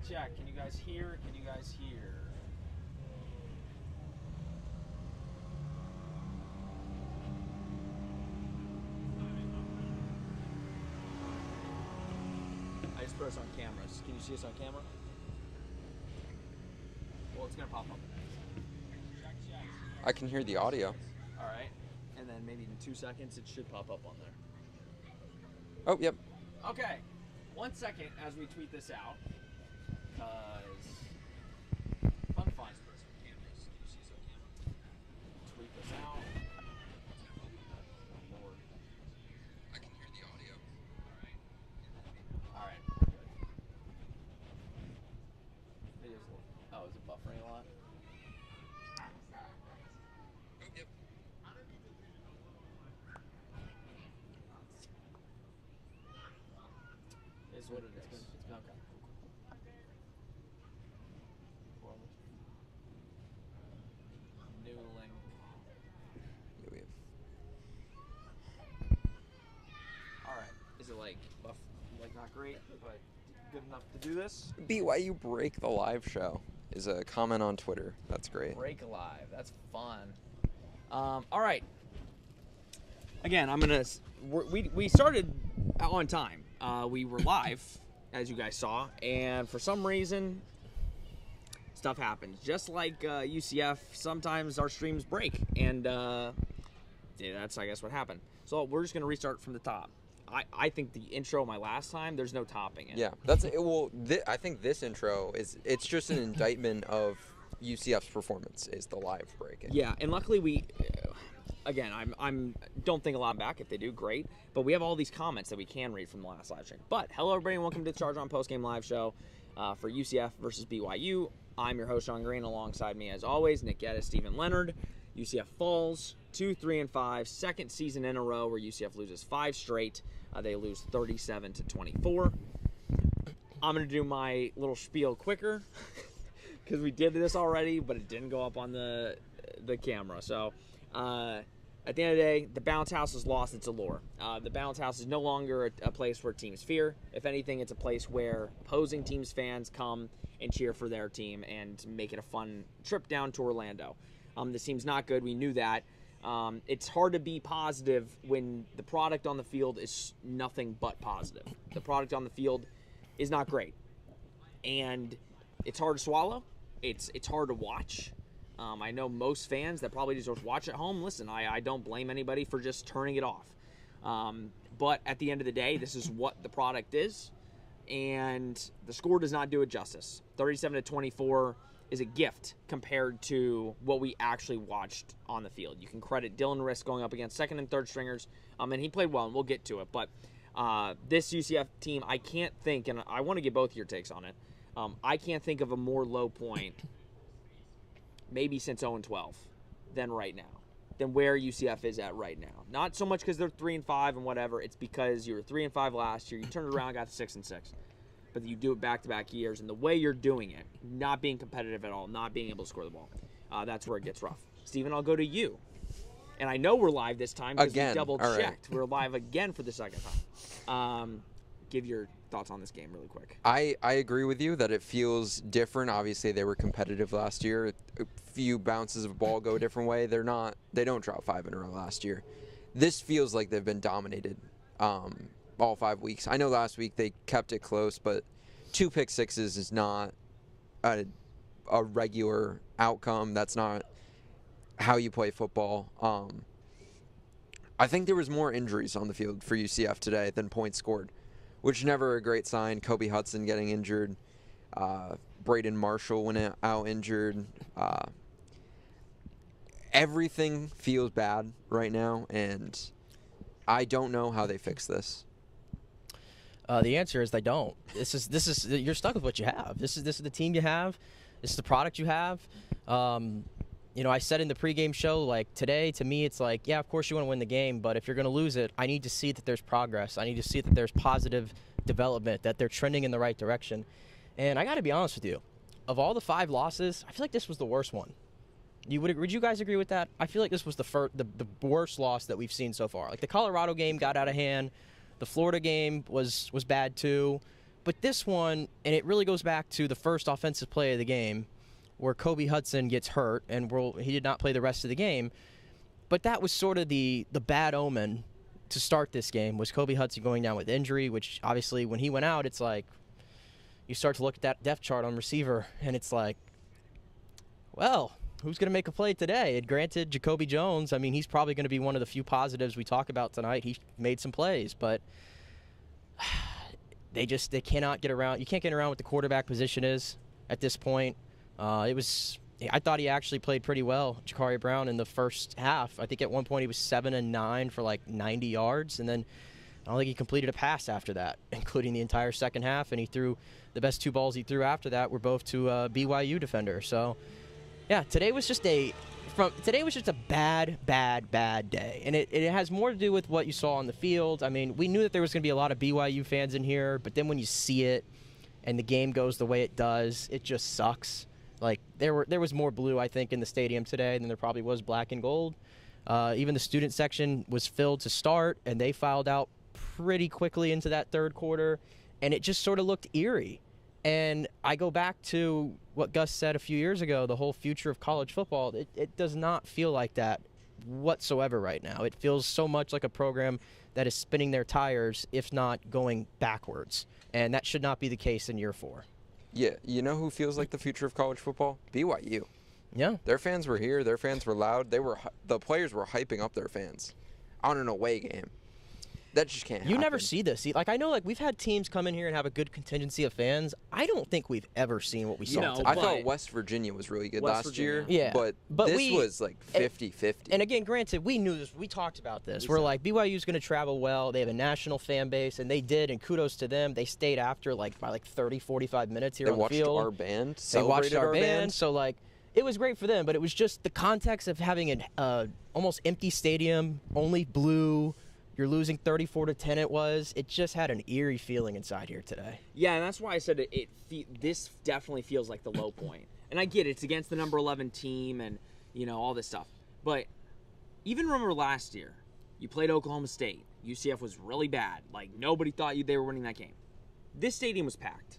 Check. Can you guys hear? Can you guys hear? I just put us on cameras. Can you see us on camera? Well, it's going to pop up. Check. I can hear the audio. All right. And then maybe in 2 seconds, it should pop up on there. Oh, yep. Okay. 1 second as we tweet this out. Because fun finds for us on cameras. Can you see us on camera? Tweet this out. Lord. I can hear the audio. All right. We're good. Video's a little, oh, is it buffering a lot? Oh, yep. Is what it is. It's been okay. New link. Yeah, we have. All right. Is it like not great, but good enough to do this? BYU break the live show is a comment on Twitter. That's great. Break live. That's fun. All right. Again, I'm gonna. We started on time. We were live, as you guys saw, and for some reason, stuff happens. Just like UCF, sometimes our streams break, and yeah, that's I guess what happened. So we're just gonna restart from the top. I think the intro my last time, there's no topping it. Yeah, that's it. Well, I think this intro it's just an indictment of UCF's performance is the live break. Yeah, and luckily we. Again, I'm don't think a lot back. If they do, great. But we have all these comments that we can read from the last live stream. But hello, everybody, and welcome to the Charge On Postgame Live Show for UCF versus BYU. I'm your host, Sean Green. Alongside me, as always, Nick Geddes, Stephen Leonard. UCF falls 2-3-5, second season in a row where UCF loses 5 straight. They lose 37-24. I'm going to do my little spiel quicker because we did this already, but it didn't go up on the camera. So at the end of the day, the bounce house is lost its allure. The bounce house is no longer a place where teams fear. If anything, it's a place where opposing teams' fans come and cheer for their team and make it a fun trip down to Orlando. This team's not good. We knew that. It's hard to be positive when the product on the field is nothing but positive. The product on the field is not great. And it's hard to swallow. It's hard to watch. I know most fans that probably just watch at home. Listen, I don't blame anybody for just turning it off. But at the end of the day, this is what the product is. And the score does not do it justice. 37-24 is a gift compared to what we actually watched on the field. You can credit Dylan Risk going up against second and third stringers, and he played well, and we'll get to it. But this UCF team, I can't think, and I want to get both your takes on it, I can't think of a more low point maybe since 0-12 than right now, than where UCF is at right now. Not so much because they're 3-5 and whatever. It's because you were 3-5 last year. You turned it around, got to 6-6. But you do it back-to-back years, and the way you're doing it, not being competitive at all, not being able to score the ball, that's where it gets rough. Steven, I'll go to you. And I know we're live this time because we double-checked. Right. We're live again for the second time. Give your thoughts on this game really quick. I agree with you that it feels different. Obviously, they were competitive last year. A few bounces of ball go a different way. They don't drop 5 in a row last year. This feels like they've been dominated all 5 weeks. I know last week they kept it close, but 2 pick sixes is not a regular outcome. That's not how you play football. I think there was more injuries on the field for UCF today than points scored, which is never a great sign. Kobe Hudson getting injured. Braden Marshall went out injured. Everything feels bad right now, and I don't know how they fix this. The answer is they don't. This is you're stuck with what you have. This is the team you have. This is the product you have. I said in the pregame show, like, today, to me, it's like, yeah, of course you want to win the game, but if you're going to lose it, I need to see that there's progress. I need to see that there's positive development, that they're trending in the right direction. And I got to be honest with you. Of all the 5 losses, I feel like this was the worst one. Would you guys agree with that? I feel like this was the worst loss that we've seen so far. Like, the Colorado game got out of hand. The Florida game was bad too. But this one, and it really goes back to the first offensive play of the game where Kobe Hudson gets hurt, and he did not play the rest of the game. But that was sort of the bad omen to start this game, was Kobe Hudson going down with injury, which obviously when he went out, it's like you start to look at that depth chart on receiver, and it's like, well, who's going to make a play today? And granted, Jacoby Jones, I mean, he's probably going to be one of the few positives we talk about tonight. He made some plays, but they cannot get around. You can't get around what the quarterback position is at this point. I thought he actually played pretty well, Ja'Carri Brown, in the first half. I think at one point he was 7-9 for like 90 yards, and then I don't think he completed a pass after that, including the entire second half, and he threw the best 2 balls he threw after that were both to a BYU defender. So, yeah, today was just a bad day, and it has more to do with what you saw on the field. I mean, we knew that there was going to be a lot of BYU fans in here, but then when you see it and the game goes the way it does, it just sucks. Like, there was more blue, I think, in the stadium today than there probably was black and gold. Even the student section was filled to start, and they filed out pretty quickly into that third quarter, and it just sort of looked eerie. And I go back to what Gus said a few years ago, the whole future of college football. It does not feel like that whatsoever right now. It feels so much like a program that is spinning their tires, if not going backwards. And that should not be the case in year 4. Yeah, you know who feels like the future of college football? BYU. Yeah. Their fans were here. Their fans were loud. The players were hyping up their fans on an away game. That just can't happen. You never see this. I know, we've had teams come in here and have a good contingency of fans. I don't think we've ever seen what we saw today. I thought West Virginia was really good last year. Yeah. But this was like 50-50. And again, granted, we knew this. We talked about this. We're like, BYU's going to travel well. They have a national fan base, and they did, and kudos to them. They stayed after by 30, 45 minutes here on the field. They watched our band. They watched our band. So, it was great for them, but it was just the context of having an almost empty stadium, only blue. You're losing 34-10. It just had an eerie feeling inside here today. Yeah, and that's why I said this definitely feels like the low point. And I get it. It's against the number 11 team and, all this stuff. But even remember last year, you played Oklahoma State. UCF was really bad. Nobody thought they were winning that game. This stadium was packed.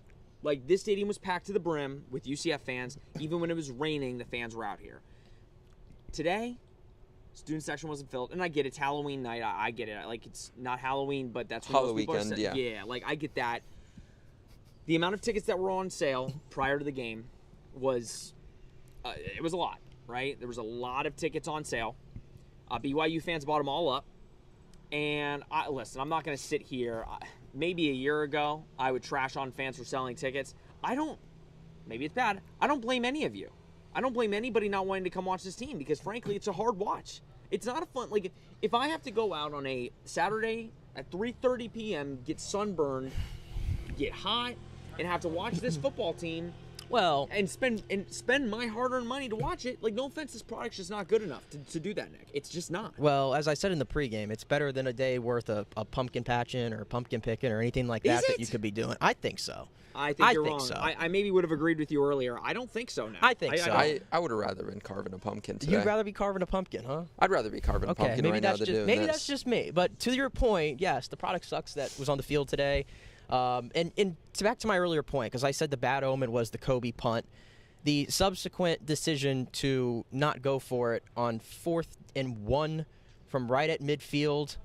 This stadium was packed to the brim with UCF fans. Even when it was raining, the fans were out here. Today, student section wasn't filled, and I get it. It's Halloween night. I get it. It's not Halloween, but that's when most people are saying. Yeah, I get that. The amount of tickets that were on sale prior to the game was, it was a lot, right? There was a lot of tickets on sale. BYU fans bought them all up, and listen, I'm not going to sit here. Maybe a year ago, I would trash on fans for selling tickets. Maybe it's bad. I don't blame any of you. I don't blame anybody not wanting to come watch this team because, frankly, it's a hard watch. It's not a fun, if I have to go out on a Saturday at 3:30 p.m., get sunburned, get hot, and have to watch this football team, and spend my hard-earned money to watch it, no offense, this product's just not good enough to do that, Nick. It's just not. Well, as I said in the pregame, it's better than a day worth of pumpkin patching or pumpkin picking or anything like that that you could be doing. I think so. I think you're wrong. So. I maybe would have agreed with you earlier. I don't think so now. I think so. I would have rather been carving a pumpkin today. You'd rather be carving a pumpkin, huh? I'd rather be carving a pumpkin right now than doing this. Maybe that's just me. But to your point, yes, the product sucks that was on the field today. And back to my earlier point, because I said the bad omen was the Kobe punt. The subsequent decision to not go for it on 4th and 1 from right at midfield.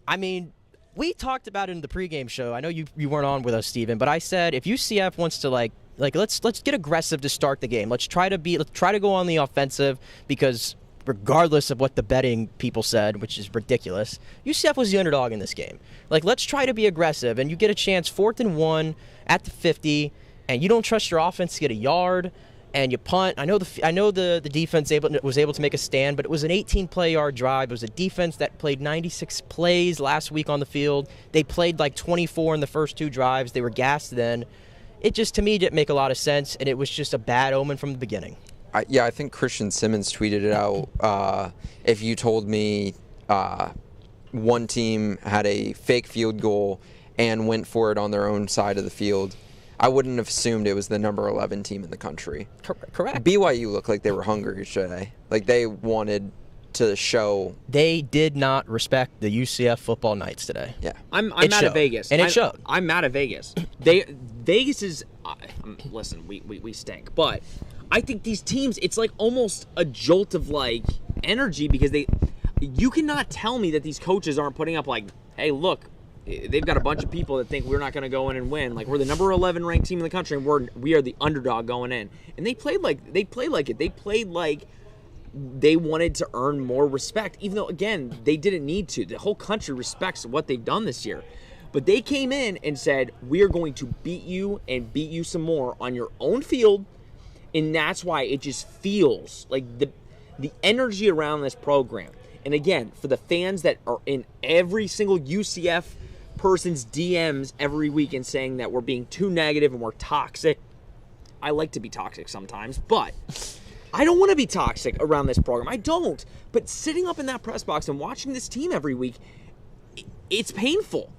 I mean, we talked about it in the pregame show. I know you weren't on with us, Steven, but I said if UCF wants to let's get aggressive to start the game. Let's try to go on the offensive because regardless of what the betting people said, which is ridiculous, UCF was the underdog in this game. Let's try to be aggressive, and you get a chance 4th and 1 at the 50. And you don't trust your offense to get a yard, and you punt. I know the defense was able to make a stand, but it was an 18-play-yard drive. It was a defense that played 96 plays last week on the field. They played 24 in the first 2 drives. They were gassed then. It just, to me, didn't make a lot of sense, and it was just a bad omen from the beginning. I think Christian Simmons tweeted it out. If you told me one team had a fake field goal and went for it on their own side of the field, I wouldn't have assumed it was the number 11 team in the country. Correct. BYU looked like they were hungry today. They wanted to show. They did not respect the UCF football nights today. Yeah, I'm mad at Vegas, and it showed. I'm mad at Vegas. Vegas is listen, we stink, but I think these teams, it's like almost a jolt of like energy because you cannot tell me that these coaches aren't putting up like, hey, look, they've got a bunch of people that think we're not going to go in and win. Like, we're the number 11 ranked team in the country, and we are the underdog going in. And they played like it. They played like they wanted to earn more respect, even though, again, they didn't need to. The whole country respects what they've done this year. But they came in and said, we are going to beat you and beat you some more on your own field. And that's why it just feels like the energy around this program. And again, for the fans that are in every single UCF person's DMs every week and saying that we're being too negative and we're toxic. I like to be toxic sometimes, but I don't want to be toxic around this program. I don't. But sitting up in that press box and watching this team every week, it's painful.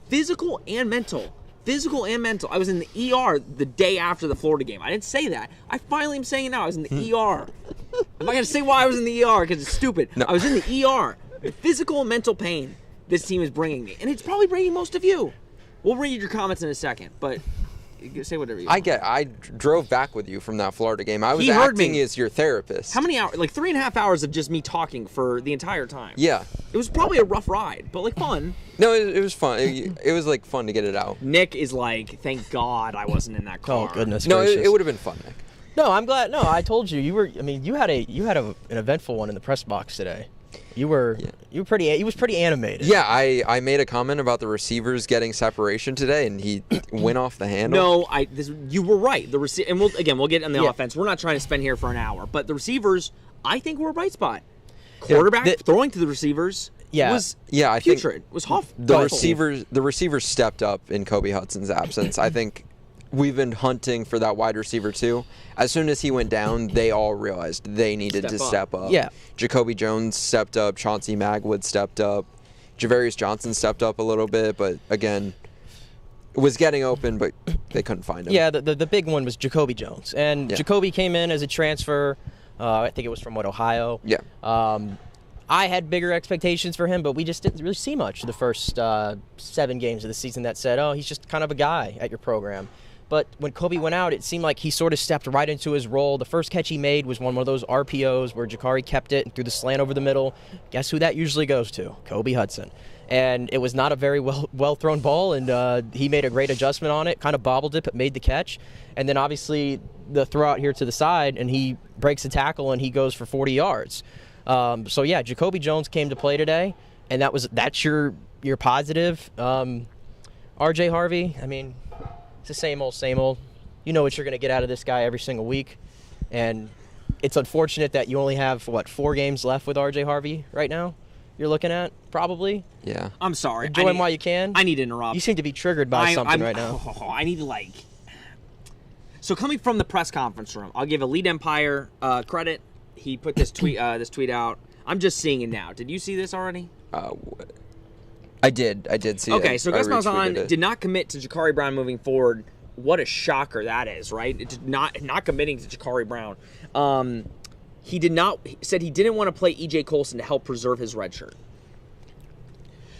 Physical and mental. Physical and mental. I was in the ER the day after the Florida game. I didn't say that. I finally am saying it now. I was in the ER. I'm not going to say why I was in the ER because it's stupid. No. I was in the ER. Physical and mental pain this team is bringing me. And it's probably bringing most of you. We'll read your comments in a second, but say whatever you want. I drove back with you from that Florida game. I was acting as your therapist. How many hours? Like 3.5 hours of just me talking for the entire time. Yeah. It was probably a rough ride, but like fun. No, it was fun. It was like fun to get it out. Nick is like, thank God I wasn't in that car. Oh, goodness no, gracious. it would have been fun, Nick. No, I'm glad. No, I told you. You had an eventful one in the press box today. You was pretty animated. Yeah, I made a comment about the receivers getting separation today, and he went off the handle. No, you were right. And we'll get on the offense. We're not trying to spend here for an hour, but the receivers, I think, were a bright spot. Quarterback throwing to the receivers was putrid. Was awful. The receivers stepped up in Kobe Hudson's absence. I think we've been hunting for that wide receiver too. As soon as he went down, they all realized they needed to step up. Yeah. Jacoby Jones stepped up. Chauncey Magwood stepped up. Javarius Johnson stepped up a little bit, but again, was getting open, but they couldn't find him. Yeah, the big one was Jacoby Jones. And Jacoby came in as a transfer. I think it was from, Ohio? Yeah. I had bigger expectations for him, but we just didn't really see much the first 7 games of the season that said, oh, he's just kind of a guy at your program. But when Kobe went out, it seemed like he sort of stepped right into his role. The first catch he made was one of those RPOs where Jakari kept it and threw the slant over the middle. Guess who that usually goes to? Kobe Hudson. And it was not a very well-thrown ball, and he made a great adjustment on it, kind of bobbled it, but made the catch. And then obviously the throw out here to the side, and he breaks a tackle, and he goes for 40 yards. So, yeah, Jacoby Jones came to play today, and that's your positive. R.J. Harvey, I mean, it's the same old. You know what you're going to get out of this guy every single week. And it's unfortunate that you only have, 4 games left with R.J. Harvey right now you're looking at, probably. Yeah. I'm sorry. Enjoy him while you can. I need to interrupt. You seem to be triggered by something right now. I need to, So coming from the press conference room, I'll give Elite Empire credit. He put this tweet out. I'm just seeing it now. Did you see this already? I did see it. Okay, so Gus Malzahn did not commit to Jakari Brown moving forward. What a shocker that is, right? It's not committing to Jakari Brown. He said he didn't want to play E.J. Colson to help preserve his red shirt.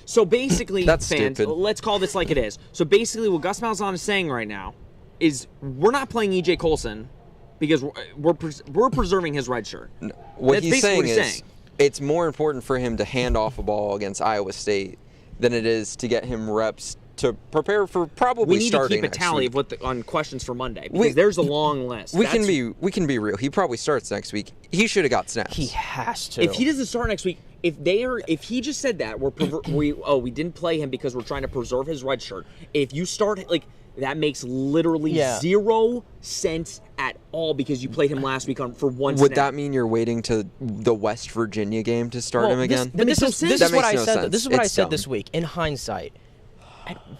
So basically, That's fans, stupid. Let's call this like it is. So basically, what Gus Malzahn is saying right now is we're not playing E.J. Colson because we're preserving his red shirt. No, what That's he's basically saying is it's more important for him to hand off a ball against Iowa State than it is to get him reps to prepare for probably starting next week. We need to keep a tally of on questions for Monday because there's a long list. We can be real. He probably starts next week. He should have got snaps. He has to. If he doesn't start next week, if he just said that we didn't play him because we're trying to preserve his red shirt. If you start that makes literally 0 sense at all because you played him last week for one snap. Would that mean you're waiting to the West Virginia game to start him again? This is what I said. This is what I said dumb. this week. In hindsight,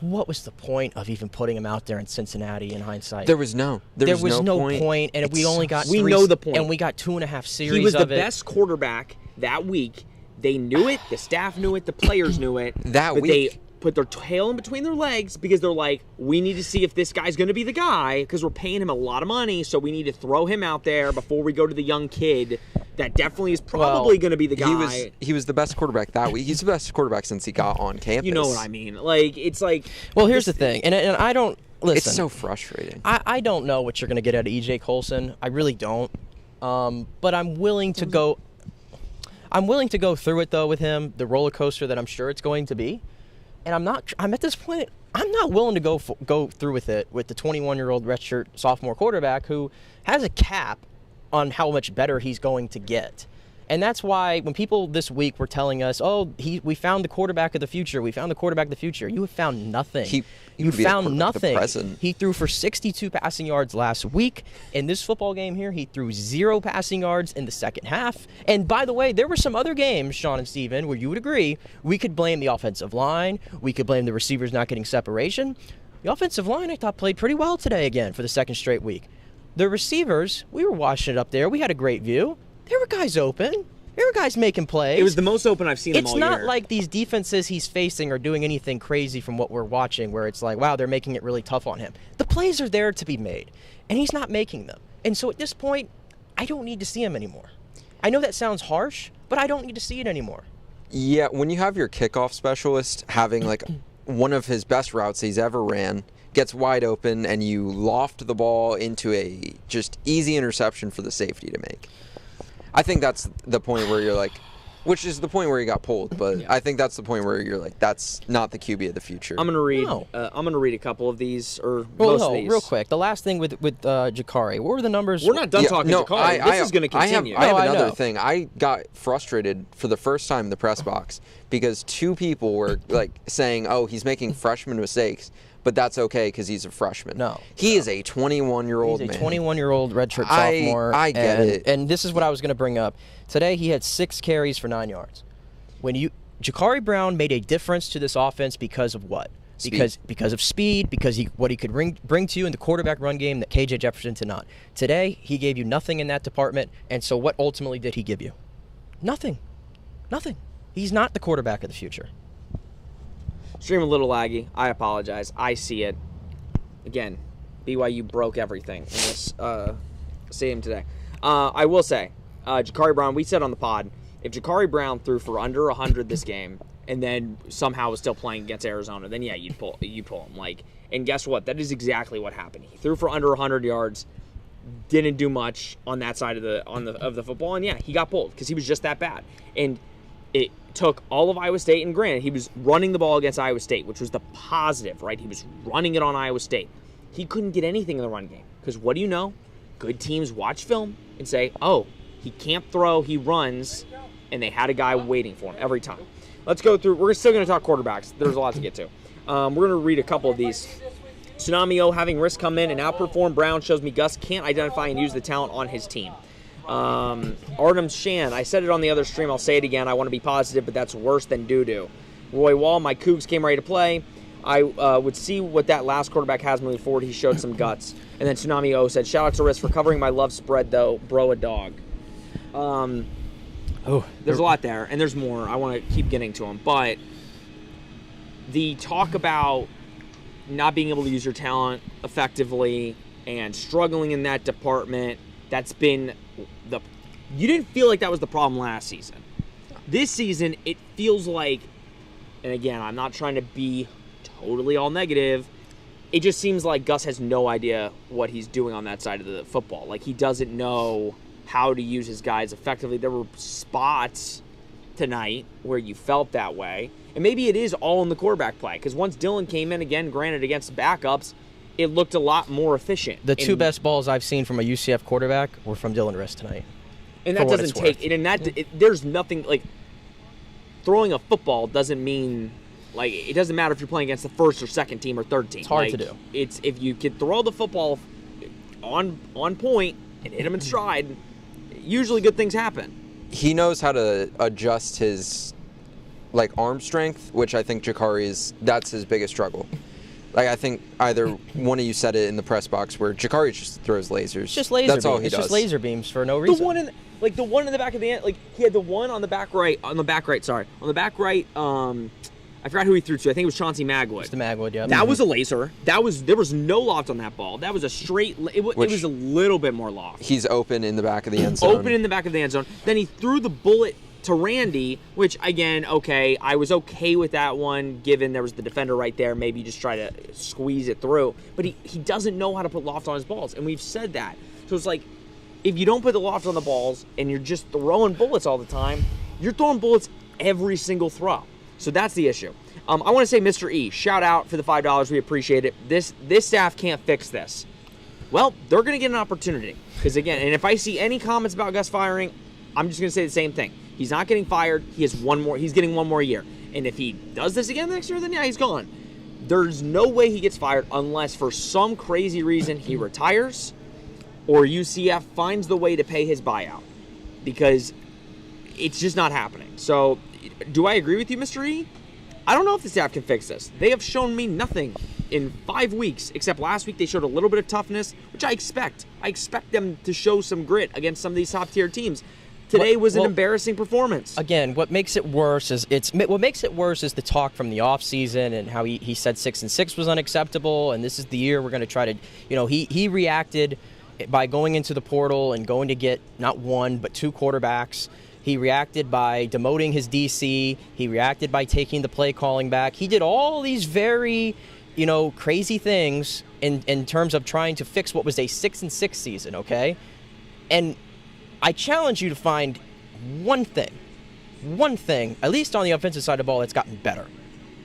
what was the point of even putting him out there in Cincinnati? In hindsight, there was no point, and we only got we know the point, and we got 2.5 series. He was the best quarterback that week. They knew it. The staff knew it. The players knew it. That week, they put their tail in between their legs because they're like, we need to see if this guy's going to be the guy because we're paying him a lot of money, so we need to throw him out there before we go to the young kid that definitely is probably going to be the guy. He was the best quarterback that week. He's the best quarterback since he got on campus. You know what I mean? Like, it's like... Well, here's the thing, and I don't... Listen, it's so frustrating. I don't know what you're going to get out of E.J. Colson. I really don't. But I'm willing to go... I'm willing to go through it, though, with him, the roller coaster that I'm sure it's going to be. And I'm at this point, I'm not willing to go through with it with the 21-year-old redshirt sophomore quarterback who has a cap on how much better he's going to get. And that's why when people this week were telling us, oh, we found the quarterback of the future, you have found nothing. You found nothing. He threw for 62 passing yards last week. In this football game here, he threw 0 passing yards in the second half. And by the way, there were some other games, Sean and Steven, where you would agree we could blame the offensive line. We could blame the receivers not getting separation. The offensive line, I thought, played pretty well today again for the second straight week. The receivers, we were watching it up there. We had a great view. There were guys open. There were guys making plays. It was the most open I've seen them all year. It's not like these defenses he's facing are doing anything crazy from what we're watching where it's like, wow, they're making it really tough on him. The plays are there to be made, and he's not making them. And so at this point, I don't need to see him anymore. I know that sounds harsh, but I don't need to see it anymore. Yeah, when you have your kickoff specialist having like one of his best routes he's ever ran, gets wide open, and you loft the ball into a just easy interception for the safety to make. I think that's the point where you're like, which is the point where he got pulled, but yeah. I think that's the point where you're like, that's not the QB of the future. I'm gonna read. I'm gonna read a couple of these, or most of these. Real quick. The last thing with Jakari. What were the numbers? We're not done talking Jakari. This is gonna continue. I have another thing. I got frustrated for the first time in the press box because 2 people were like saying, "Oh, he's making freshman mistakes." But that's okay because he's a freshman. No. He is a 21-year-old man. He's a 21-year-old redshirt sophomore. I get it. And this is what I was going to bring up. Today he had 6 carries for 9 yards. Jakari Brown made a difference to this offense because of what? Speed. Because of speed, because what he could bring to you in the quarterback run game that KJ Jefferson did not. Today he gave you nothing in that department, and so what ultimately did he give you? Nothing. Nothing. He's not the quarterback of the future. Stream a little laggy. I apologize. I see it. Again, BYU broke everything in this stadium today. I will say, Jakari Brown, we said on the pod, if Jakari Brown threw for under 100 this game and then somehow was still playing against Arizona, then yeah, you'd pull him. Like, and guess what? That is exactly what happened. He threw for under 100 yards, didn't do much on that side of the football, and yeah, he got pulled because he was just that bad. And it took all of Iowa State, and granted, he was running the ball against Iowa State, which was the positive, right? He was running it on Iowa State. He couldn't get anything in the run game because what do you know? Good teams watch film and say, oh, he can't throw, he runs, and they had a guy waiting for him every time. Let's go through. We're still going to talk quarterbacks. There's a lot to get to. We're going to read a couple of these. Tsunami O having Risk come in and outperform Brown shows me Gus can't identify and use the talent on his team. Artem Shan, I said it on the other stream, I'll say it again, I want to be positive, but that's worse than doo-doo. Roy Wall, my Cougs came ready to play. I would see what that last quarterback has moving forward. He showed some guts. And then Tsunami O said, shout out to Risk for covering my love spread, though. Bro, a dog. There's a lot there, and there's more. I want to keep getting to them. But the talk about not being able to use your talent effectively and struggling in that department, that's been you didn't feel like that was the problem last season. This season, it feels like, and again, I'm not trying to be totally all negative, it just seems like Gus has no idea what he's doing on that side of the football. Like, he doesn't know how to use his guys effectively. There were spots tonight where you felt that way. And maybe it is all in the quarterback play, because once Dylan came in, again, granted against backups, it looked a lot more efficient. The 2 best balls I've seen from a UCF quarterback were from Dylan Riss tonight. And that doesn't take it. And that there's nothing like throwing a football doesn't mean like it doesn't matter if you're playing against the first or second team or third team. It's hard to do. It's if you can throw the football on point and hit him in stride, usually good things happen. He knows how to adjust his like arm strength, which I think that's his biggest struggle. Like, I think either one of you said it in the press box where Jakari just throws lasers. It's just laser That's beams. all he does. It's just laser beams for no reason. The one in the back of the end, like he had the one on the back right, I forgot who he threw to. I think it was Chauncey Magwood. It's the Magwood, yeah. That was a laser. There was no loft on that ball. That was a straight. It was a little bit more loft. He's open in the back of the end zone. Open in the back of the end zone. Then he threw the bullet to Randy, which again, okay, I was okay with that one, given there was the defender right there. Maybe you just try to squeeze it through. But he doesn't know how to put loft on his balls, and we've said that. So it's like, if you don't put the loft on the balls and you're just throwing bullets all the time, you're throwing bullets every single throw. So that's the issue. I want to say, Mr. E, shout out for the $5. We appreciate it. This staff can't fix this. Well, they're going to get an opportunity. Because, again, and if I see any comments about Gus firing, I'm just going to say the same thing. He's not getting fired. He's getting one more year. And if he does this again next year, then yeah, he's gone. There's no way he gets fired unless for some crazy reason he retires or UCF finds the way to pay his buyout. Because it's just not happening. So, do I agree with you, Mr. E? I don't know if the staff can fix this. They have shown me nothing in 5 weeks, except last week they showed a little bit of toughness, which I expect. I expect them to show some grit against some of these top-tier teams. Today was an embarrassing performance. Again, what makes it worse is the talk from the offseason and how he said 6-6 was unacceptable, and this is the year we're going to try to, he reacted by going into the portal and going to get not one but two quarterbacks. He reacted by demoting his DC. He reacted by taking the play calling back. He did all these very, crazy things in terms of trying to fix what was a 6-6 season, okay? And I challenge you to find one thing, at least on the offensive side of the ball, that's gotten better.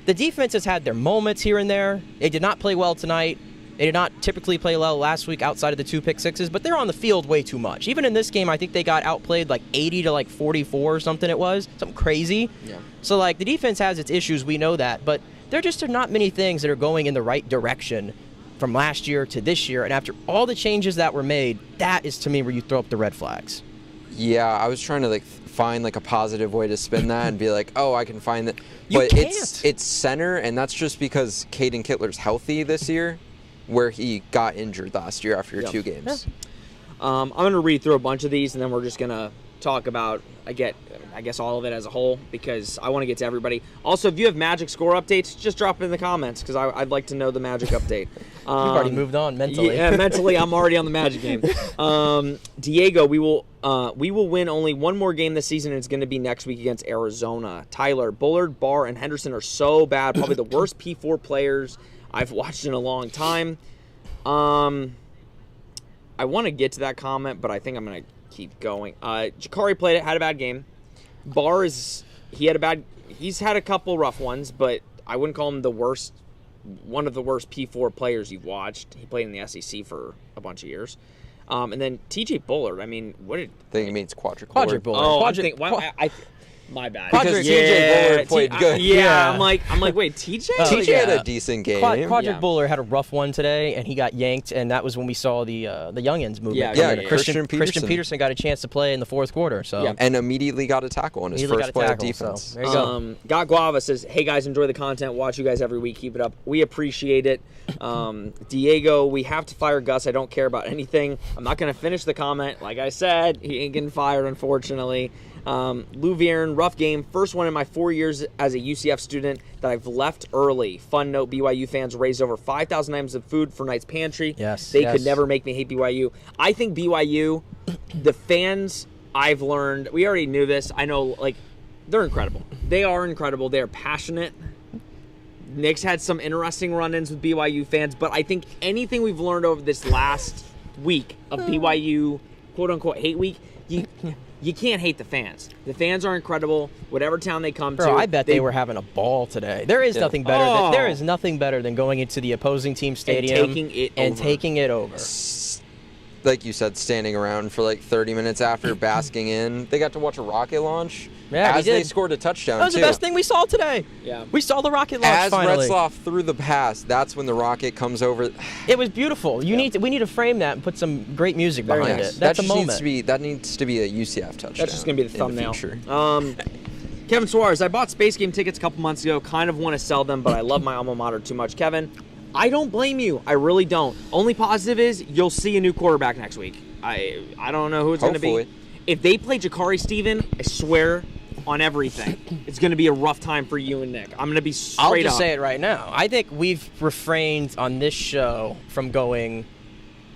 The defense has had their moments here and there. They did not play well tonight. They did not typically play well last week outside of the 2 pick sixes, but they're on the field way too much. Even in this game, I think they got outplayed like 80 to like 44 or something it was. Something crazy. Yeah. So, like, the defense has its issues. We know that. But there just are not many things that are going in the right direction from last year to this year. And after all the changes that were made, that is, to me, where you throw up the red flags. Yeah, I was trying to, find, a positive way to spin that and be like, oh, I can find that. But it's center, and that's just because Caden Kittler's healthy this year, where he got injured last year after 2 games. Yeah. I'm going to read through a bunch of these, and then we're just going to talk about, I guess, all of it as a whole, because I want to get to everybody. Also, if you have Magic score updates, just drop it in the comments, because I'd like to know the Magic update. You've already moved on mentally. Yeah, mentally, I'm already on the Magic game. Diego, we will win only one more game this season, and it's going to be next week against Arizona. Tyler, Bullard, Barr, and Henderson are so bad, probably the worst P4 players I've watched in a long time. I want to get to that comment, but I think I'm going to keep going. Jakari played it, had a bad game. Barr he's had a couple rough ones, but I wouldn't call him one of the worst P4 players you've watched. He played in the SEC for a bunch of years. And then TJ Bullard, I think he means Quadric Bullard. Oh, my bad. Because TJ Bullard played good. Yeah, I'm like, wait, TJ? TJ had a decent game. Quadric Bullard had a rough one today, and he got yanked, and that was when we saw the youngins movement. Yeah. Christian Peterson got a chance to play in the fourth quarter. So and immediately got a tackle on his first play of defense. So there you go. Got Guava says, hey guys, enjoy the content. Watch you guys every week. Keep it up. We appreciate it. Diego, we have to fire Gus. I don't care about anything. I'm not going to finish the comment. Like I said, he ain't getting fired, unfortunately. Lou Vierne, rough game. First one in my 4 years as a UCF student that I've left early. Fun note, BYU fans raised over 5,000 items of food for Knight's Pantry. They could never make me hate BYU. I think BYU, the fans, I've learned, we already knew this. I know, they're incredible. They are incredible. They're passionate. Nick's had some interesting run-ins with BYU fans, but I think anything we've learned over this last week of BYU, quote-unquote, hate week, you can't hate the fans. The fans are incredible. Whatever town they come to, I bet they were having a ball today. There is nothing better. There is nothing better than going into the opposing team stadium and taking it over. Like you said, standing around for 30 minutes after, basking in. They got to watch a rocket launch. Yeah, as they scored a touchdown. That was the best thing we saw today. Yeah, we saw the rocket launch finally. As Retzloff threw the pass, that's when the rocket comes over. It was beautiful. We need to frame that and put some great music behind it. That's a moment. That needs to be a UCF touchdown. That's just gonna be the thumbnail. The Kevin Suarez, I bought Space Game tickets a couple months ago. Kind of want to sell them, but I love my alma mater too much. Kevin, I don't blame you. I really don't. Only positive is you'll see a new quarterback next week. I don't know who it's going to be. If they play Jakari Stephen, I swear on everything, it's going to be a rough time for you and Nick. I'm going to be straight I'll up. just say it right now. I think we've refrained on this show from going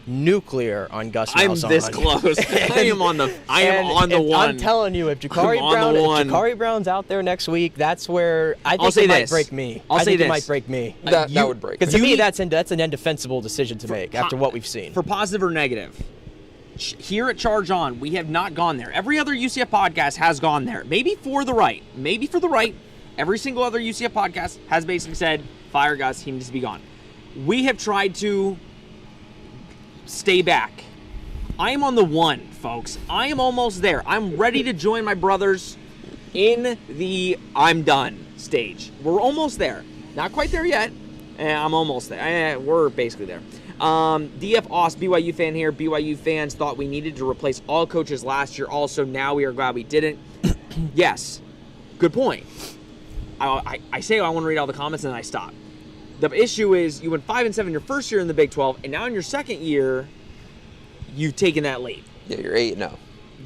nuclear on Gus I'm Malzahn. this close. I am on the one. I'm telling you, if Jakari Brown's out there next week, that's where I think it might break me. I think it might break me. That would break me. Because to me, that's an indefensible decision to make after what we've seen. For positive or negative, here at Charge On, we have not gone there. Every other UCF podcast has gone there. Maybe for the right. Every single other UCF podcast has basically said, fire Gus, he needs to be gone. We have tried to stay back. I am on the one, folks. I am almost there. I'm ready to join my brothers in the I'm done stage. We're almost there. Not quite there yet. I'm almost there. We're basically there. DF Oss, BYU fan here. BYU fans thought we needed to replace all coaches last year. Also, now we are glad we didn't. Yes. Good point. I say I want to read all the comments and then I stop. The issue is you went 5-7 your first year in the Big 12, and now in your second year, you've taken that leap. Yeah, you're 8-0.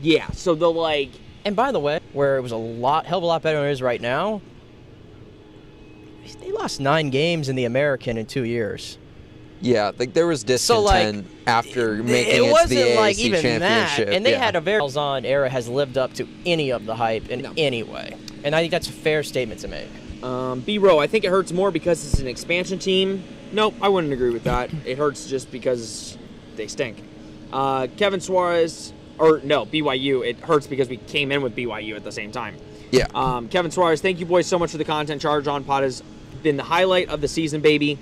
Yeah, so And by the way, where it was hell of a lot better than it is right now, they lost 9 games in the American in 2 years. Yeah, there was discontent after making it to the AAC even championship. That, and they had a very Malzahn era has lived up to any of the hype in any way, and I think that's a fair statement to make. B-Row, I think it hurts more because it's an expansion team. Nope, I wouldn't agree with that. It hurts just because they stink. Kevin Suarez, BYU, it hurts because we came in with BYU at the same time. Yeah. Kevin Suarez, thank you boys so much for the content. Charge On Pod has been the highlight of the season, baby.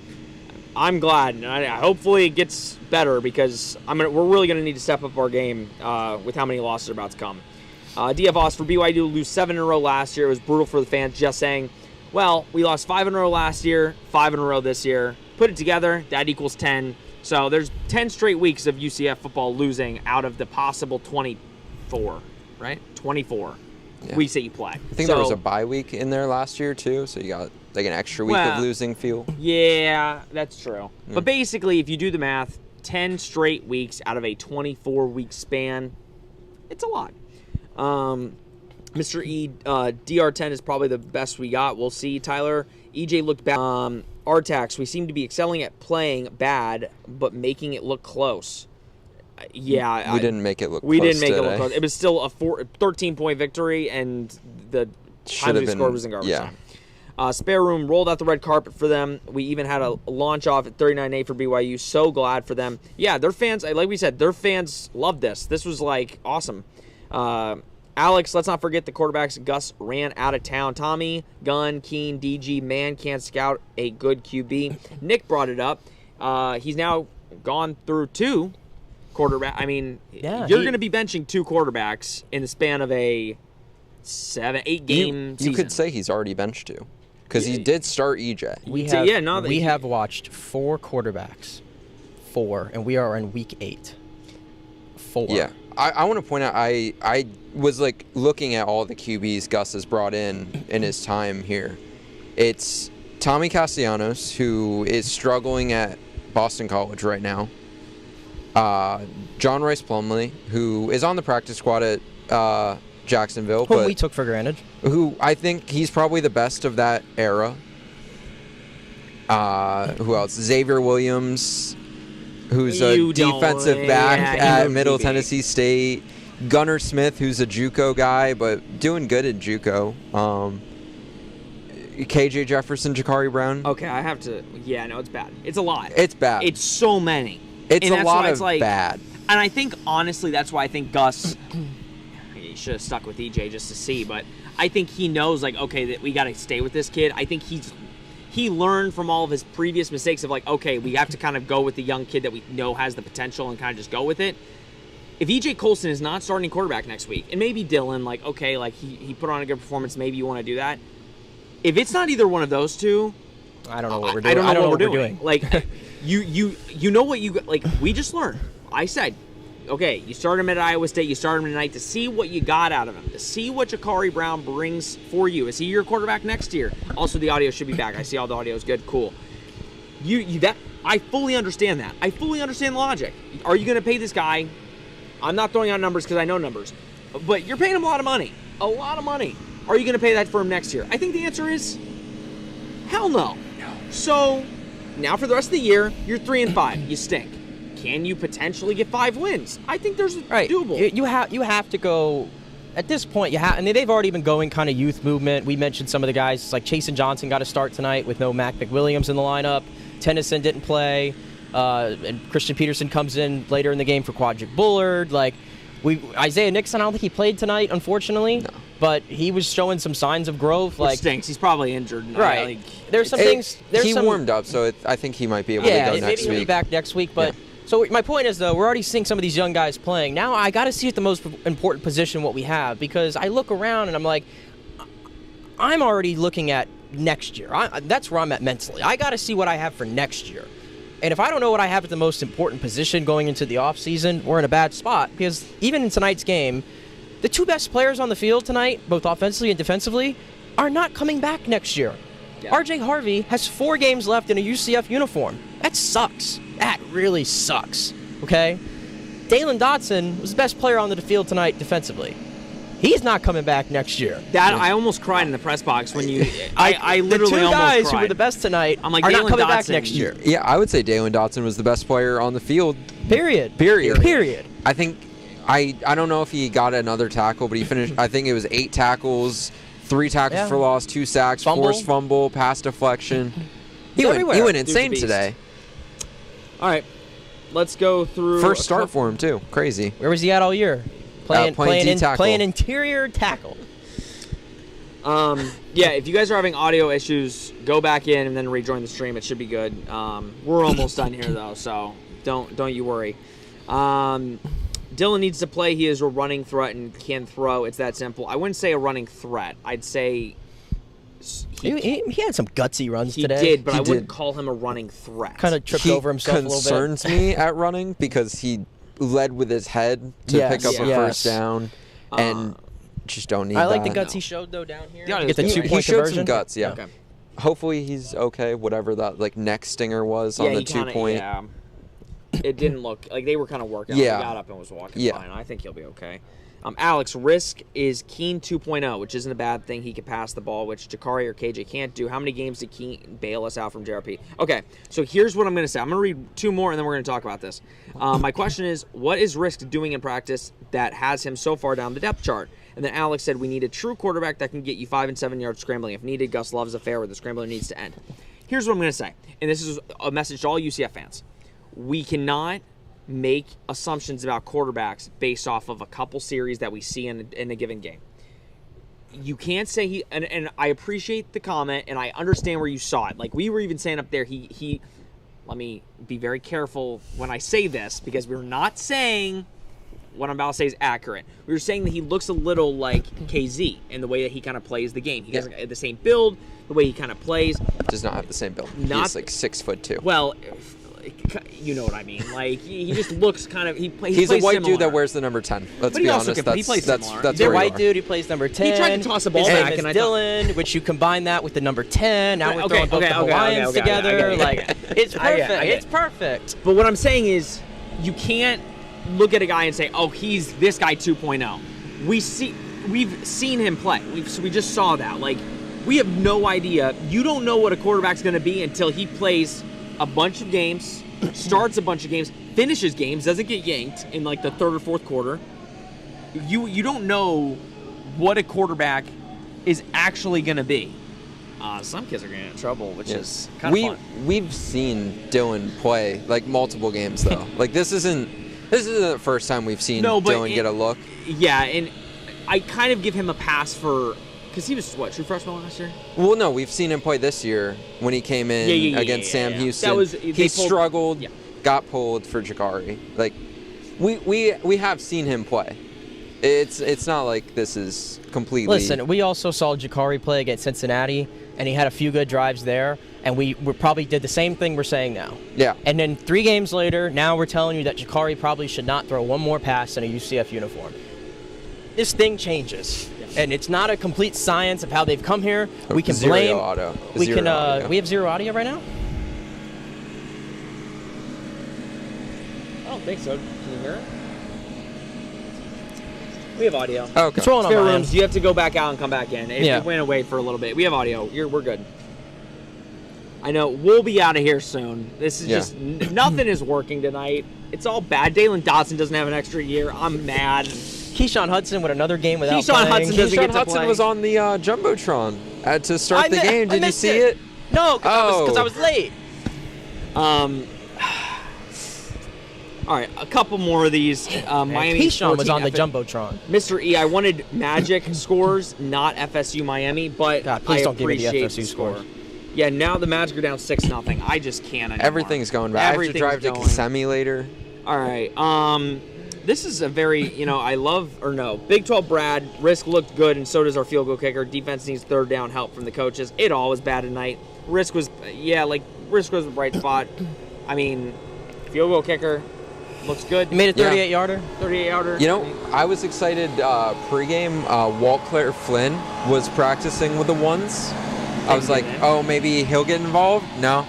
I'm glad, and hopefully it gets better because we're really going to need to step up our game with how many losses are about to come. DFOS, for BYU to lose 7 in a row last year, it was brutal for the fans. Just saying, well, we lost 5 in a row last year, 5 in a row this year. Put it together, that equals 10. So there's 10 straight weeks of UCF football losing out of the possible 24, right? 24 weeks that you play. I think there was a bye week in there last year, too, so you got like an extra week of losing fuel. Yeah, that's true. But basically, if you do the math, 10 straight weeks out of a 24-week span, it's a lot. Mr. E, DR10 is probably the best we got. We'll see. Tyler, EJ looked bad. Artax, we seem to be excelling at playing bad, but making it look close. Yeah. We didn't make it look close. We didn't make it look close. It was still a 13-point victory, and the time we scored was in garbage time. Spare Room rolled out the red carpet for them. We even had a launch off at 39-8 for BYU. So glad for them. Yeah, their fans, like we said, their fans loved this. This was, awesome. Alex, let's not forget the quarterbacks. Gus ran out of town. Tommy, Gunn, Keen, DG, man can't scout a good QB. Nick brought it up. He's now gone through 2 quarterbacks. I mean, you're going to be benching 2 quarterbacks in the span of a 7-8 game season. You could say he's already benched 2 because he did start EJ. We have watched 4 quarterbacks. 4, and we are in week 8. 4. Yeah. I want to point out, I was looking at all the QBs Gus has brought in his time here. It's Tommy Castellanos, who is struggling at Boston College right now. John Rice Plumlee, who is on the practice squad at Jacksonville. Whom we took for granted. Who I think he's probably the best of that era. Who else? Xavier Williams, who's a defensive back at Middle Tennessee State. Gunnar Smith, who's a JUCO guy, but doing good at JUCO. KJ Jefferson, Jakari Brown. Okay, I have to. Yeah, no, it's bad. It's a lot. It's bad. It's so many. It's a lot of bad. And I think, honestly, that's why I think Gus, he should have stuck with EJ just to see, but I think he knows, okay, that we got to stay with this kid. I think he learned from all of his previous mistakes of, okay, we have to kind of go with the young kid that we know has the potential and kind of just go with it. If EJ Colson is not starting quarterback next week, and maybe Dylan, he put on a good performance, maybe you want to do that. If it's not either one of those two, I don't know what we're doing. I don't know what we're doing. You know what we just learned. I said, okay, you start him at Iowa State, you start him tonight to see what you got out of him, to see what Jakari Brown brings for you. Is he your quarterback next year? Also, the audio should be back. I see all the audio is good. Cool. I fully understand that. I fully understand the logic. Are you going to pay this guy? I'm not throwing out numbers because I know numbers, but you're paying him a lot of money. A lot of money. Are you going to pay that for him next year? I think the answer is hell no. So now for the rest of the year, you're 3-5. You stink. Can you potentially get 5 wins? I think there's doable. You have to go. At this point, they've already been going kind of youth movement. We mentioned some of the guys, like Chasen Johnson got a start tonight with no Mac McWilliams in the lineup. Tennyson didn't play. And Christian Peterson comes in later in the game for Quadric Bullard. Isaiah Nixon, I don't think he played tonight, unfortunately. No. But he was showing some signs of growth. Which stinks. He's probably injured. Right. There's some things. He warmed up, so I think he might be able to go next week. Maybe he'll be back next week. But so my point is, though, we're already seeing some of these young guys playing. Now I got to see at the most important position what we have, because I look around and I'm like, I'm already looking at next year. That's where I'm at mentally. I got to see what I have for next year. And if I don't know what I have at the most important position going into the offseason, we're in a bad spot, because even in tonight's game, the 2 best players on the field tonight, both offensively and defensively, are not coming back next year. Yeah. RJ Harvey has 4 games left in a UCF uniform. That sucks. That really sucks. Okay? Dalen Dotson was the best player on the field tonight defensively. He's not coming back next year. I almost cried in the press box when you. I literally almost cried. The 2 guys who were the best tonight I'm like, are Dalen not coming Dotson. back next year. Yeah, I would say Dalen Dotson was the best player on the field. Period. I think I don't know if he got another tackle, but he finished. I think it was 8 tackles, 3 tackles for loss, 2 sacks, forced fumble, pass deflection. He went insane today. All right, let's go through. First start for him too. Crazy. Where was he at all year? Playing interior tackle. Yeah, if you guys are having audio issues, go back in and then rejoin the stream. It should be good. We're almost done here though, so don't you worry. Dylan needs to play. He is a running threat and can throw. It's that simple. I wouldn't say a running threat. I'd say he had some gutsy runs today. He did, but I wouldn't call him a running threat. Kind of tripped over himself a little bit. He concerns me at running because he led with his head to pick up a first down, and just don't need that. I like the guts he showed, though, down here. Yeah, to get the 2-point he showed conversion. some guts, yeah. Okay. Hopefully he's okay, whatever that neck stinger was on the 2-point. Yeah. It didn't look like they were kind of working. Yeah. He got up and was walking fine. I think he'll be okay. Alex, risk is Keen 2.0, which isn't a bad thing. He can pass the ball, which Jakari or KJ can't do. How many games did Keen bail us out from JRP? Okay, so here's what I'm going to say. I'm going to read 2 more, and then we're going to talk about this. My question is, what is Risk doing in practice that has him so far down the depth chart? And then Alex said, we need a true quarterback that can get you 5 and 7 yards scrambling. If needed, Gus loves a fair where the scrambler needs to end. Here's what I'm going to say, and this is a message to all UCF fans. We cannot make assumptions about quarterbacks based off of a couple series that we see in a given game. You can't say and I appreciate the comment, and I understand where you saw it. Like, we were even saying up there, he let me be very careful when I say this, because we're not saying what I'm about to say is accurate. We were saying that he looks a little like KZ in the way that he kind of plays the game. He doesn't have the same build, the way he kind of plays. Does not have the same build. He's like 6'2". Well, you know what I mean. Like, he just looks kind of. He's a white dude that wears the number 10. Let's be honest. He plays similar. He's a white dude who plays number 10. He tried to toss a ball back, and Dylan, which you combine that with the number 10. Now we're throwing both the Hawaiians together. Like, it's perfect. It's perfect. But what I'm saying is, you can't look at a guy and say, "Oh, he's this guy 2.0." We've seen him play. We just saw that. Like, we have no idea. You don't know what a quarterback's going to be until he plays a bunch of games, starts a bunch of games, finishes games, doesn't get yanked in like the 3rd or 4th quarter. You don't know what a quarterback is actually going to be. Some kids are going to get in trouble, which is kind of fun. We've seen Dylan play like multiple games though. Like, this isn't the first time we've seen Dylan get a look. Yeah, and I kind of give him a pass for. Because he was, true freshman last year? Well, no, we've seen him play this year when he came in against Sam Houston. He struggled, got pulled for Jakari. Like, we have seen him play. It's not like this is completely. Listen, we also saw Jakari play against Cincinnati, and he had a few good drives there, and we probably did the same thing we're saying now. Yeah. And then 3 games later, now we're telling you that Jakari probably should not throw one more pass in a UCF uniform. This thing changes. And it's not a complete science of how they've come here. We can blame. Audio. We have 0 audio right now. I don't think so. Can you hear it? We have audio. Oh, okay. It's rolling on Spare my rooms. end. You have to go back out and come back in. Yeah. It went away for a little bit. We have audio. We're good. I know. We'll be out of here soon. This is just nothing is working tonight. It's all bad. Dalen Dotson doesn't have an extra year. I'm mad. Keyshawn Hudson with another game without Keyshawn playing. Hudson doesn't get Keyshawn to Hudson play. was on the Jumbotron to start the game. Did you see it? No, because I was late. All right, a couple more of these. Miami. Keyshawn was 14 on the Jumbotron. Mr. E, I wanted Magic scores, not FSU Miami, but God, please I don't give me the appreciate FSU score. scores. Yeah, now the Magic are down 6-0. I just can't anymore. Everything's going back. I have to drive to Kissimmee later. All right. This is a very, I love, Big 12 Brad, Risk looked good, and so does our field goal kicker. Defense needs third down help from the coaches. It all was bad tonight. Risk was the bright spot. I mean, field goal kicker looks good. You made a 38-yarder? 38-yarder. You know, I was excited pregame. Walt Claire Flynn was practicing with the ones. I was like, oh, maybe he'll get involved. No,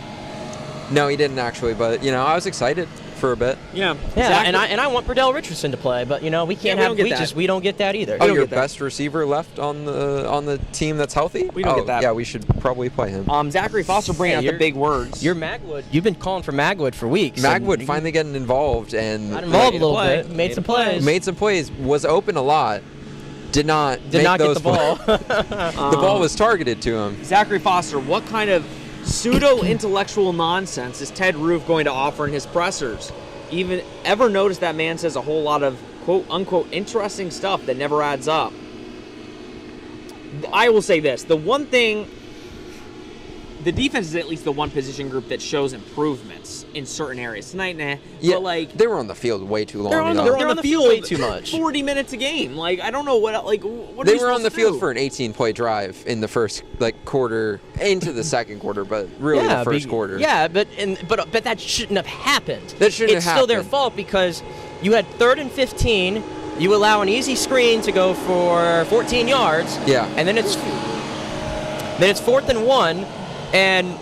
he didn't actually. But I was excited for a bit. Yeah. Yeah, exactly. and I want Burdell Richardson to play, but we can't we don't get that either. Oh, your best receiver left on the team that's healthy? We don't get that. Yeah, we should probably play him. Zachary Foster bringing out the big words. You're Magwood. You've been calling for Magwood for weeks. Magwood finally getting involved and got involved a little bit. Made some plays. Made some plays. Was open a lot. Did not get the ball. The ball was targeted to him. Zachary Foster, what kind of pseudo-intellectual nonsense is Ted Roof going to offer in his pressers? Ever notice that man says a whole lot of quote-unquote interesting stuff that never adds up? I will say this. The one thing, the defense is at least the one position group that shows improvements in certain areas. Tonight, Yeah, but they were on the field way too long. They're on the field way too much. 40 minutes a game. I don't know what. What they are were on the field do? for an 18-play drive in the first quarter into the second quarter, but really the first quarter. Yeah, but that shouldn't have happened. That shouldn't have It's still their fault because you had 3rd and 15. You allow an easy screen to go for 14 yards. Yeah. And then it's 4th and 1, and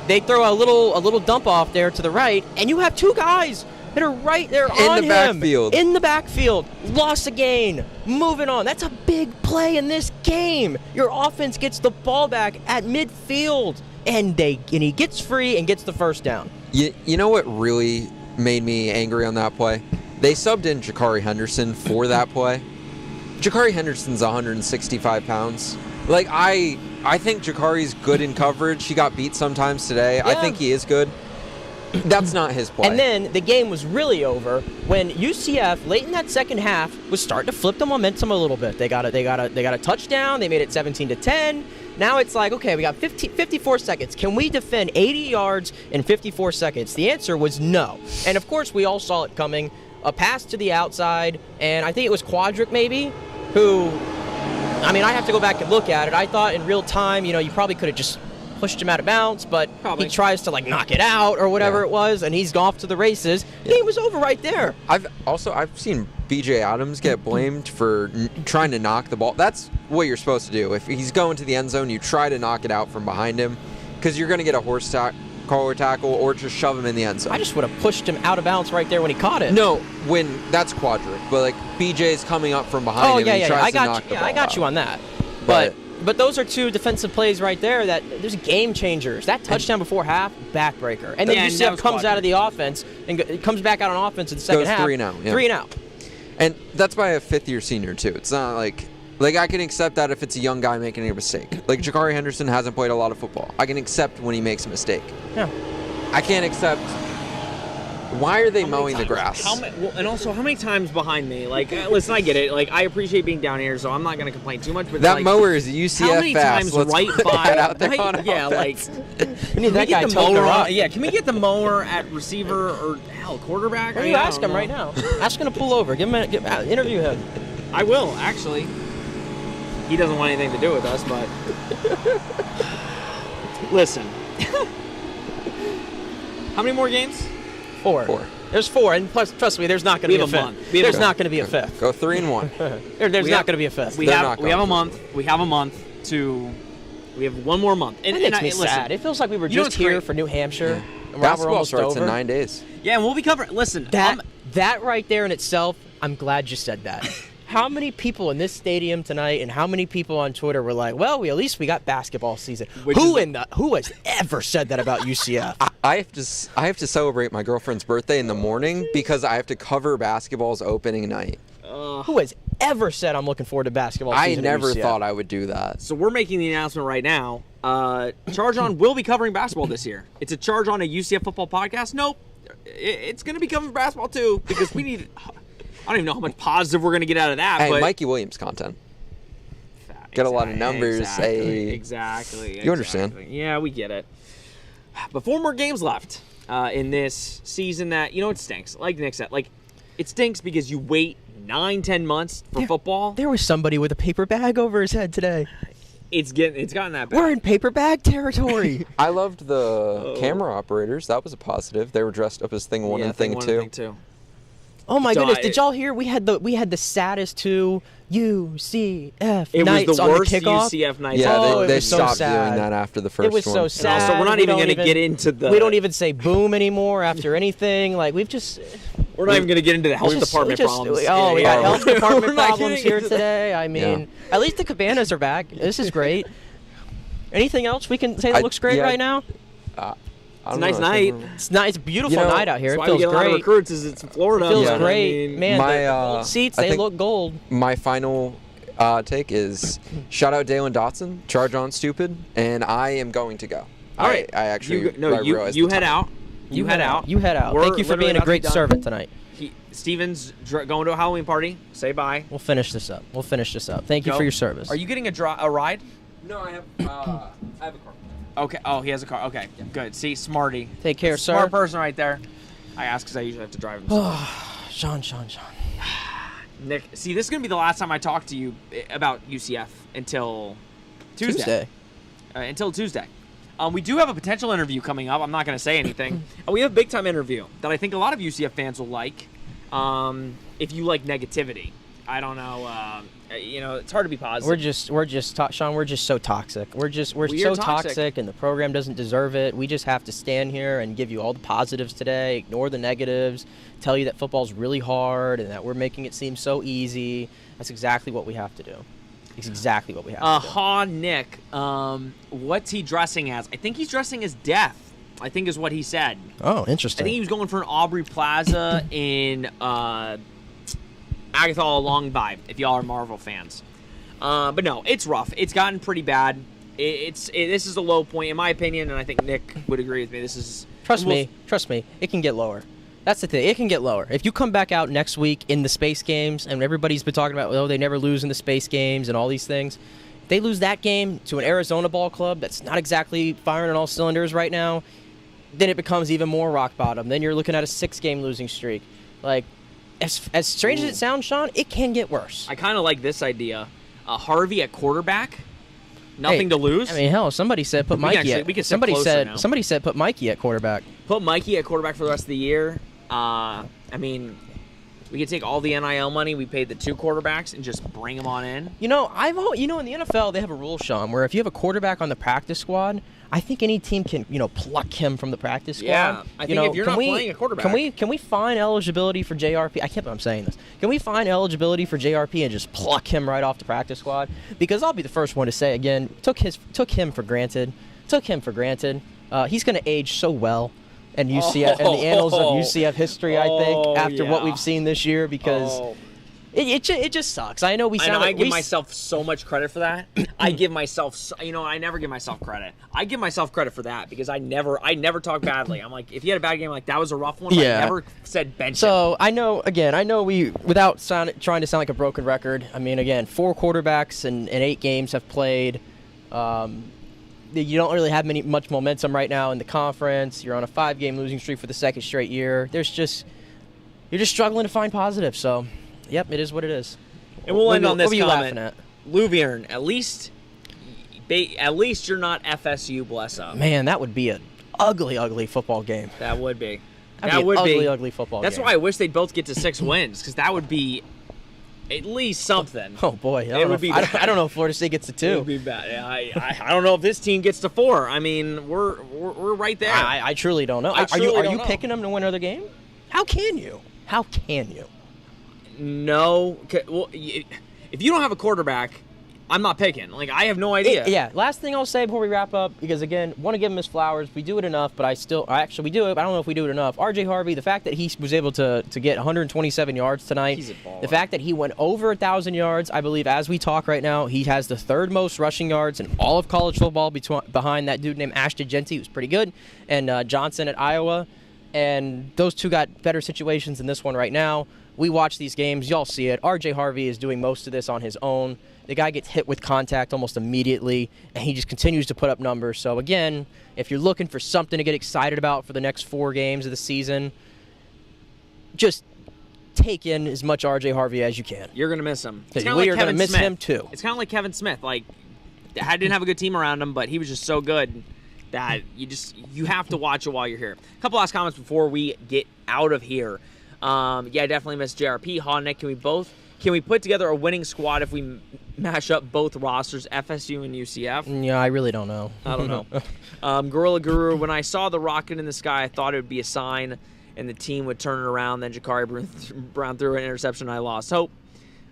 they throw a little dump off there to the right, and you have two guys that are right there on him. Backfield. In the backfield. Lost a gain. Moving on. That's a big play in this game. Your offense gets the ball back at midfield, and he gets free and gets the first down. You know what really made me angry on that play? They subbed in Jakari Henderson for that play. Jakari Henderson's 165 pounds. I think Jakari's good in coverage. He got beat sometimes today. Yeah. I think he is good. That's not his play. And then the game was really over when UCF late in that second half was starting to flip the momentum a little bit. They got a touchdown. They made it 17-10. Now it's like, okay, we got 54 seconds. Can we defend 80 yards in 54 seconds? The answer was no. And of course, we all saw it coming. A pass to the outside, and I think it was Quadric maybe, who, I have to go back and look at it. I thought in real time, you probably could have just pushed him out of bounds, but he tries to knock it out or whatever it was, and he's off to the races. Game was over right there. I've seen B.J. Adams get blamed for trying to knock the ball. That's what you're supposed to do. If he's going to the end zone, you try to knock it out from behind him, because you're going to get a horse collar tackle or just shove him in the end zone. I just would have pushed him out of bounds right there when he caught it. No, when that's Quadric, but BJ's coming up from behind him and he tries to knock the ball I got out. you on that. But those are two defensive plays right there that there's game changers. That touchdown before half, backbreaker. And then UCF comes out of the offense and comes back out on offense in the second half. 3 and out. Yeah. 3 and out. And that's by a fifth-year senior too. It's not like I can accept that if it's a young guy making a mistake. Jakari Henderson hasn't played a lot of football. I can accept when he makes a mistake. Yeah. I can't accept. Why are they mowing the grass? And also, how many times behind me? Listen, I get it. I appreciate being down here, so I'm not going to complain too much. But that mower is UCF how many fast. times right by? Out there on offense. We need that guy mower on. Yeah, can we get the mower at receiver or quarterback? You ask him right now. Ask him to pull over. Interview him. I will actually. He doesn't want anything to do with us, but listen. How many more games? 4. There's 4, and plus, trust me, there's not going to be a fifth. There's not going to be a fifth. Go 3-1. There's not going to be a fifth. We have a month. We have a month to. We have one more month. And it makes me sad. It feels like we were just here for New Hampshire. And basketball starts in 9 days. Yeah, and we'll be covering. Listen, that right there in itself. I'm glad you said that. how many people in this stadium tonight and how many people on Twitter were like, well, at least we got basketball season. Who has ever said that about UCF? I have to celebrate my girlfriend's birthday in the morning because I have to cover basketball's opening night. Who has ever said I'm looking forward to basketball season? I never thought I would do that. So we're making the announcement right now. Charge On will be covering basketball this year. It's a Charge On a UCF football podcast. Nope. It's going to be covering basketball too because we need – I don't even know how much positive we're going to get out of that. Hey, but Mikey Williams content. Get a lot of numbers. Exactly. You understand. Yeah, we get it. But 4 more games left in this season that, it stinks. Like Nick said, it stinks because you wait 9-10 months for football. There was somebody with a paper bag over his head today. It's gotten that bad. We're in paper bag territory. I loved the camera operators. That was a positive. They were dressed up as Thing 1 and Thing 2. Oh my goodness! Did y'all hear? We had the saddest 2 UCF it nights was the on worst the kickoff. UCF nights. Yeah, they so stopped sad. doing that after the first one. It was so sad. And also, we're not even going to get into the. We don't even say boom anymore after anything. We've just. We're not even going to get into the health department problems. We got health department problems here today. I mean, at least the cabanas are back. This is great. Anything else we can say that looks great right now? It's a nice night. It's a beautiful night out here. It feels great. A lot of recruits is it's in Florida. It feels great. Man, the gold seats, they look gold. My final take is shout out Dalen Dotson, Charge On stupid, and I am going going to go. All right. I actually you head out. You head out. You head out. Thank you for being a great servant tonight. Steven's going to a Halloween party. Say bye. We'll finish this up. Thank you for your service. Are you getting a ride? No, I have a car. Okay. Oh, he has a car. Okay. Good. See, smarty. Take care, sir. Smart person right there. I ask because I usually have to drive him. Sean. Nick, see, this is going to be the last time I talk to you about UCF until Tuesday. Until Tuesday. We do have a potential interview coming up. I'm not going to say anything. We have a big-time interview that I think a lot of UCF fans will like if you like negativity. I don't know. It's hard to be positive. Sean, we're just so toxic. We're so toxic, and the program doesn't deserve it. We just have to stand here and give you all the positives today, ignore the negatives, tell you that football's really hard and that we're making it seem so easy. That's exactly what we have to do. It's exactly what we have to do. Nick, what's he dressing as? I think he's dressing as death, I think is what he said. Oh, interesting. I think he was going for an Aubrey Plaza in Agatha All Along vibe, if y'all are Marvel fans. But no, it's rough. It's gotten pretty bad. This is a low point, in my opinion, and I think Nick would agree with me. This is Trust me, it can get lower. That's the thing. It can get lower. If you come back out next week in the space games, and everybody's been talking about, they never lose in the space games and all these things. If they lose that game to an Arizona ball club that's not exactly firing on all cylinders right now, then it becomes even more rock bottom. Then you're looking at a 6-game losing streak. As strange as it sounds, Sean, it can get worse. I kind of like this idea. Harvey at quarterback. Nothing to lose. I mean, hell, somebody said put Mikey at. Somebody said put Mikey at quarterback. Put Mikey at quarterback for the rest of the year. We could take all the NIL money we paid the 2 quarterbacks and just bring them on in. In the NFL they have a rule, Sean, where if you have a quarterback on the practice squad, I think any team can, pluck him from the practice squad. Yeah, I think if you're not playing a quarterback. Can we find eligibility for JRP? I can't believe I'm saying this. Can we find eligibility for JRP and just pluck him right off the practice squad? Because I'll be the first one to say, again, took him for granted. He's going to age so well in UCF and the annals of UCF history, I think, after what we've seen this year, because it just sucks. I know I give myself so much credit for that. I give myself, I never give myself credit. I give myself credit for that because I never talk badly. I'm like, if you had a bad game, that was a rough one. Yeah. I never said bench. So I know we, without trying to sound like a broken record. I mean, again, 4 quarterbacks in 8 games have played. You don't really have much momentum right now in the conference. You're on a 5-game losing streak for the 2nd straight year. You're just struggling to find positives. So, yep, it is what it is. And we'll end on this comment. What are you laughing at? Louvierne, at least you're not FSU, bless up. Man, that would be an ugly, ugly football game. That would be. That would be an ugly football game. That's why I wish they'd both get to 6 wins, because that would be at least something. Oh boy, I don't know if Florida State gets to 2. It would be bad. I don't know if this team gets to 4. I mean, we're right there. I truly don't know. Are you picking them to win another game? How can you? No. Well, if you don't have a quarterback, I'm not picking. Like, I have no idea. Yeah. Last thing I'll say before we wrap up, because again, want to give him his flowers. We do it enough, but we do it. But I don't know if we do it enough. R.J. Harvey, the fact that he was able to get 127 yards tonight, He's a baller. the fact that he went over 1,000 yards, I believe, as we talk right now, he has the third most rushing yards in all of college football behind that dude named Ashton Genty, who's pretty good, and Johnson at Iowa. And those two got better situations than this one right now. We watch these games. Y'all see it. R.J. Harvey is doing most of this on his own. The guy gets hit with contact almost immediately, and he just continues to put up numbers. So, again, if you're looking for something to get excited about for the next 4 games of the season, just take in as much R.J. Harvey as you can. You're going to miss him. We are going to miss him, too. It's kind of like Kevin Smith. Like, I didn't have a good team around him, but he was just so good that you have to watch it while you're here. A couple last comments before we get out of here. Yeah, I definitely miss JRP. Nick, can we put together a winning squad if we mash up both rosters, FSU and UCF? Yeah, I really don't know. I don't know. Gorilla Guru, when I saw the rocket in the sky, I thought it would be a sign and the team would turn it around. Then Jakari Brown threw an interception and I lost hope.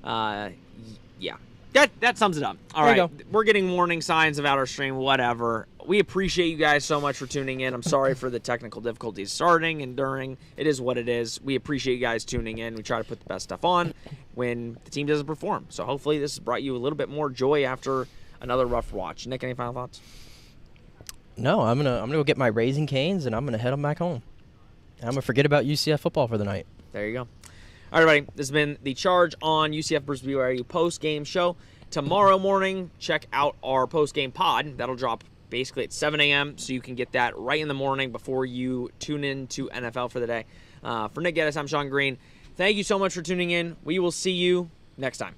Yeah, that sums it up. All right, we're getting warning signs about our stream, whatever. We appreciate you guys so much for tuning in. I'm sorry for the technical difficulties starting and during. It is what it is. We appreciate you guys tuning in. We try to put the best stuff on when the team doesn't perform. So hopefully this has brought you a little bit more joy after another rough watch. Nick, any final thoughts? No, I'm gonna go get my Raising Cane's and I'm gonna head on back home. I'm gonna forget about UCF football for the night. There you go. All right, everybody. This has been the Charge on UCF versus BYU post-game show. Tomorrow morning, check out our post-game pod. That'll drop basically at 7 a.m., so you can get that right in the morning before you tune in to NFL for the day. For Nick Geddes, I'm Sean Green. Thank you so much for tuning in. We will see you next time.